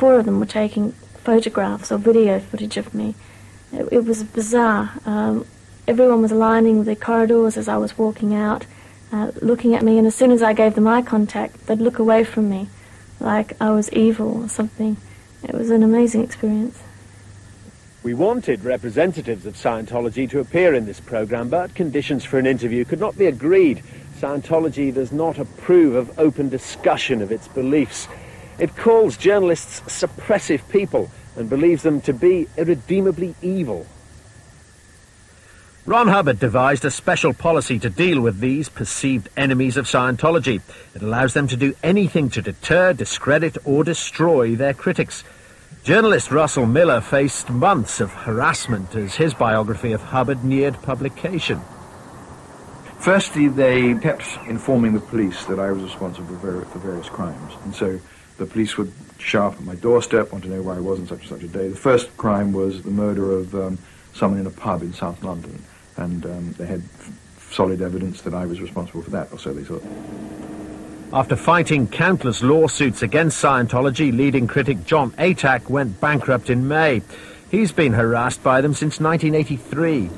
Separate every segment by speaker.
Speaker 1: 4 of them were taking photographs or video footage of me. It was bizarre. Everyone was lining the corridors as I was walking out, looking at me, and as soon as I gave them eye contact, they'd look away from me, like I was evil or something. It was an amazing experience.
Speaker 2: We wanted representatives of Scientology to appear in this programme, but conditions for an interview could not be agreed. Scientology does not approve of open discussion of its beliefs. It calls journalists suppressive people and believes them to be irredeemably evil. Ron Hubbard devised a special policy to deal with these perceived enemies of Scientology. It allows them to do anything to deter, discredit or destroy their critics. Journalist Russell Miller faced months of harassment as his biography of Hubbard neared publication.
Speaker 3: Firstly, they kept informing the police that I was responsible for various crimes, and so the police would show up at my doorstep, want to know where I was on such and such a day. The first crime was the murder of someone in a pub in South London, and they had solid evidence that I was responsible for that, or so they thought.
Speaker 2: After fighting countless lawsuits against Scientology, leading critic John Atack went bankrupt in May. He's been harassed by them since 1983.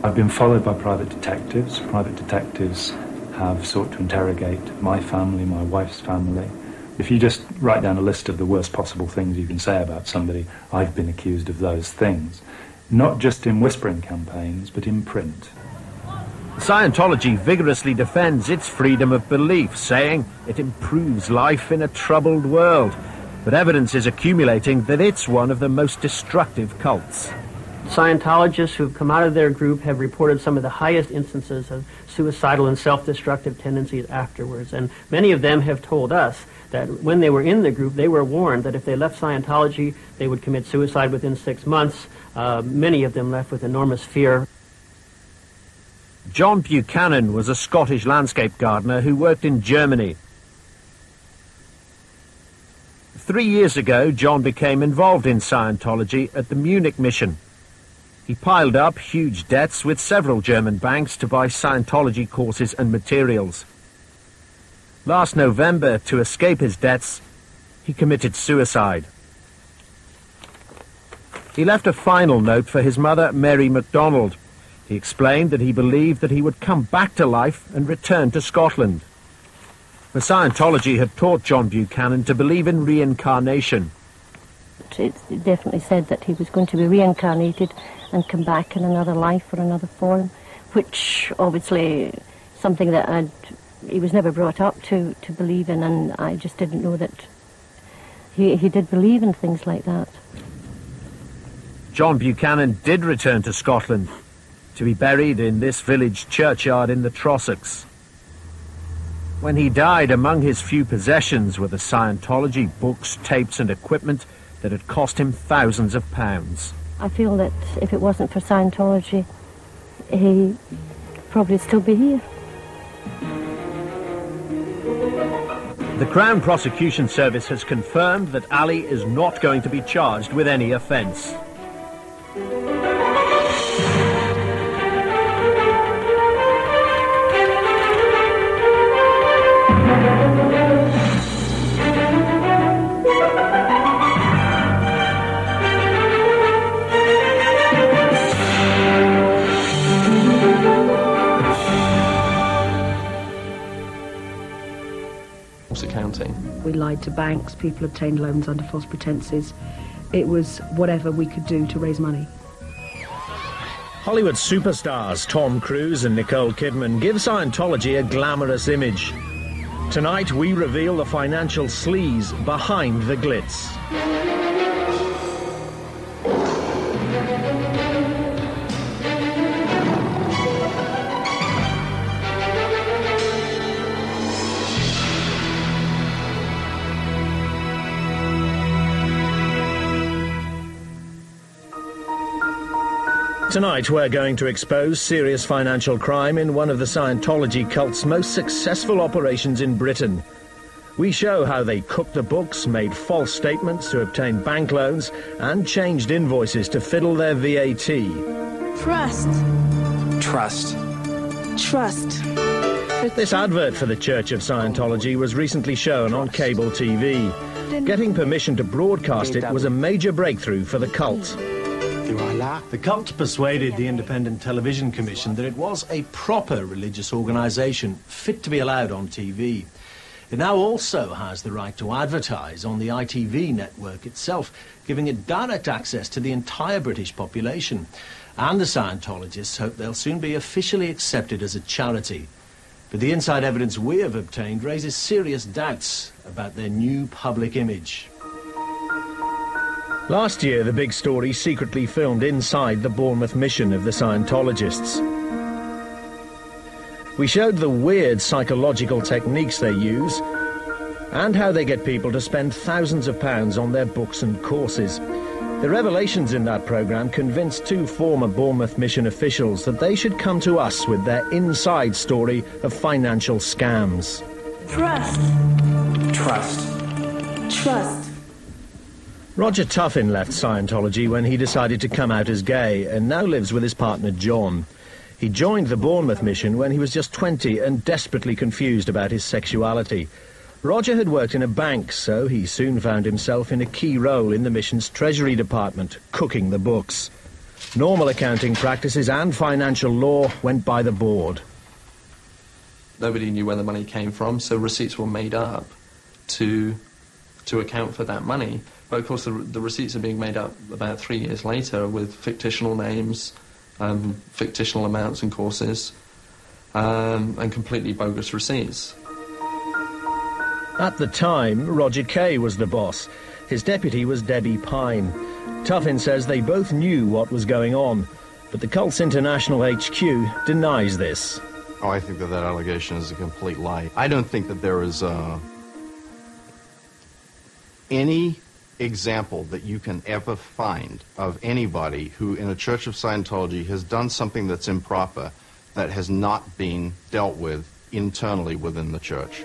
Speaker 4: I've been followed by private detectives. Private detectives have sought to interrogate my family, my wife's family. If you just write down a list of the worst possible things you can say about somebody, I've been accused of those things. Not just in whispering campaigns, but in print.
Speaker 2: Scientology vigorously defends its freedom of belief, saying it improves life in a troubled world. But evidence is accumulating that it's one of the most destructive cults.
Speaker 5: Scientologists who've come out of their group have reported some of the highest instances of suicidal and self-destructive tendencies afterwards. And many of them have told us that when they were in the group, they were warned that if they left Scientology, they would commit suicide within 6 months. Many of them left with enormous fear.
Speaker 2: John Buchanan was a Scottish landscape gardener who worked in Germany. 3 years ago, John became involved in Scientology at the Munich mission. He piled up huge debts with several German banks to buy Scientology courses and materials. Last November, to escape his debts, he committed suicide. He left a final note for his mother, Mary MacDonald. He explained that he believed that he would come back to life and return to Scotland. The Scientology had taught John Buchanan to believe in reincarnation.
Speaker 6: It definitely said that he was going to be reincarnated and come back in another life or another form, which obviously something that he was never brought up to believe in, and I just didn't know that he did believe in things like that.
Speaker 2: John Buchanan did return to Scotland to be buried in this village churchyard in the Trossachs. When he died, among his few possessions were the Scientology books, tapes and equipment that had cost him thousands of pounds.
Speaker 6: I feel that if it wasn't for Scientology, he'd probably still be here.
Speaker 2: The Crown Prosecution Service has confirmed that Ali is not going to be charged with any offence.
Speaker 7: We lied to banks, people obtained loans under false pretenses. It was whatever we could do to raise money.
Speaker 2: Hollywood superstars Tom Cruise and Nicole Kidman give Scientology a glamorous image. Tonight we reveal the financial sleaze behind the glitz. Tonight we're going to expose serious financial crime in one of the Scientology cult's most successful operations in Britain. We show how they cooked the books, made false statements to obtain bank loans, and changed invoices to fiddle their VAT.
Speaker 8: Trust.
Speaker 9: Trust.
Speaker 8: Trust.
Speaker 2: This advert for the Church of Scientology was recently shown on cable TV. Getting permission to broadcast it was a major breakthrough for the cult.
Speaker 10: The cult persuaded the Independent Television Commission that it was a proper religious organisation fit to be allowed on TV. It now also has the right to advertise on the ITV network itself, giving it direct access to the entire British population. And the Scientologists hope they'll soon be officially accepted as a charity. But the inside evidence we have obtained raises serious doubts about their new public image.
Speaker 2: Last year, the big story secretly filmed inside the Bournemouth mission of the Scientologists. We showed the weird psychological techniques they use and how they get people to spend thousands of pounds on their books and courses. The revelations in that programme convinced two former Bournemouth mission officials that they should come to us with their inside story of financial scams.
Speaker 8: Trust.
Speaker 9: Trust.
Speaker 8: Trust.
Speaker 2: Roger Tuffin left Scientology when he decided to come out as gay and now lives with his partner John. He joined the Bournemouth mission when he was just 20 and desperately confused about his sexuality. Roger had worked in a bank, so he soon found himself in a key role in the mission's treasury department, cooking the books. Normal accounting practices and financial law went by the board.
Speaker 11: Nobody knew where the money came from, so receipts were made up to account for that money. But of course the receipts are being made up about 3 years later with fictional names, fictional amounts and courses, and completely bogus receipts.
Speaker 2: At the time, Roger Kay was the boss. His deputy was Debbie Pine. Tuffin says they both knew what was going on, but the cult's international HQ denies this.
Speaker 12: Oh, I think that allegation is a complete lie. I don't think that there is any example that you can ever find of anybody who in a Church of Scientology has done something that's improper that has not been dealt with internally within the church.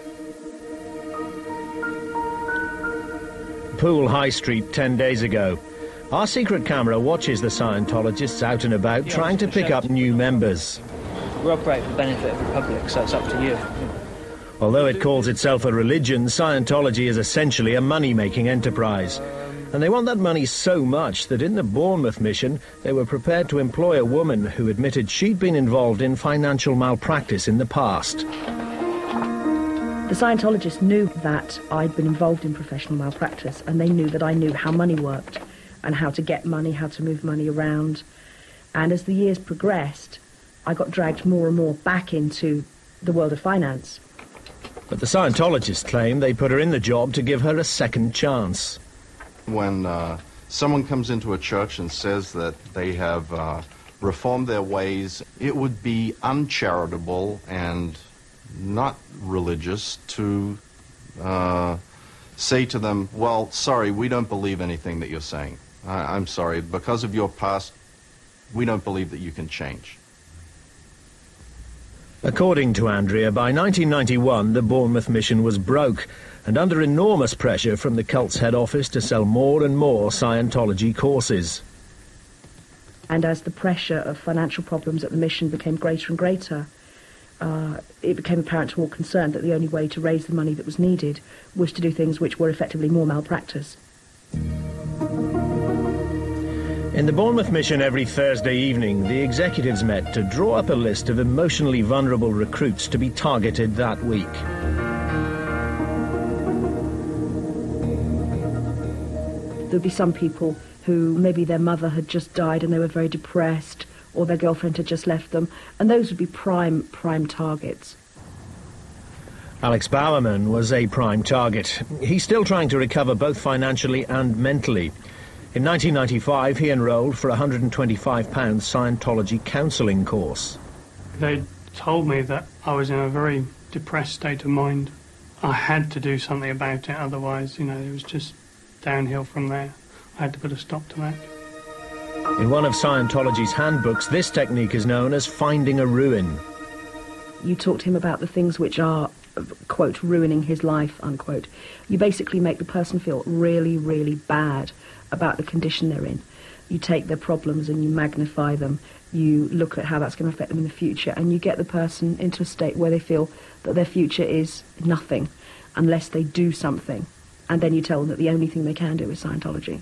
Speaker 2: Poole High Street 10 days ago. Our secret camera watches the Scientologists out and about trying to pick up new members.
Speaker 13: We operate for the benefit of the public, so it's up to you.
Speaker 2: Although it calls itself a religion, Scientology is essentially a money-making enterprise. And they want that money so much that in the Bournemouth mission, they were prepared to employ a woman who admitted she'd been involved in financial malpractice in the past.
Speaker 7: The Scientologists knew that I'd been involved in professional malpractice, and they knew that I knew how money worked and how to get money, how to move money around. And as the years progressed, I got dragged more and more back into the world of finance.
Speaker 2: But the Scientologists claim they put her in the job to give her a second chance.
Speaker 12: When someone comes into a church and says that they have reformed their ways, it would be uncharitable and not religious to say to them, well, sorry, we don't believe anything that you're saying. I'm sorry, because of your past, we don't believe that you can change.
Speaker 2: According to Andrea, by 1991 the Bournemouth mission was broke and under enormous pressure from the cult's head office to sell more and more Scientology courses.
Speaker 7: And as the pressure of financial problems at the mission became greater and greater, it became apparent to all concerned that the only way to raise the money that was needed was to do things which were effectively more malpractice.
Speaker 2: In the Bournemouth mission every Thursday evening, the executives met to draw up a list of emotionally vulnerable recruits to be targeted that week.
Speaker 7: There'd be some people who maybe their mother had just died and they were very depressed, or their girlfriend had just left them, and those would be prime targets.
Speaker 2: Alex Bowerman was a prime target. He's still trying to recover both financially and mentally. In 1995, he enrolled for a £125 Scientology counselling course.
Speaker 14: They told me that I was in a very depressed state of mind. I had to do something about it, otherwise, it was just downhill from there. I had to put a stop to that.
Speaker 2: In one of Scientology's handbooks, this technique is known as finding a ruin.
Speaker 7: You talk to him about the things which are, quote, ruining his life, unquote. You basically make the person feel really, really bad about the condition they're in. You take their problems and you magnify them. You look at how that's going to affect them in the future, and you get the person into a state where they feel that their future is nothing unless they do something and then you tell them that the only thing they can do is Scientology.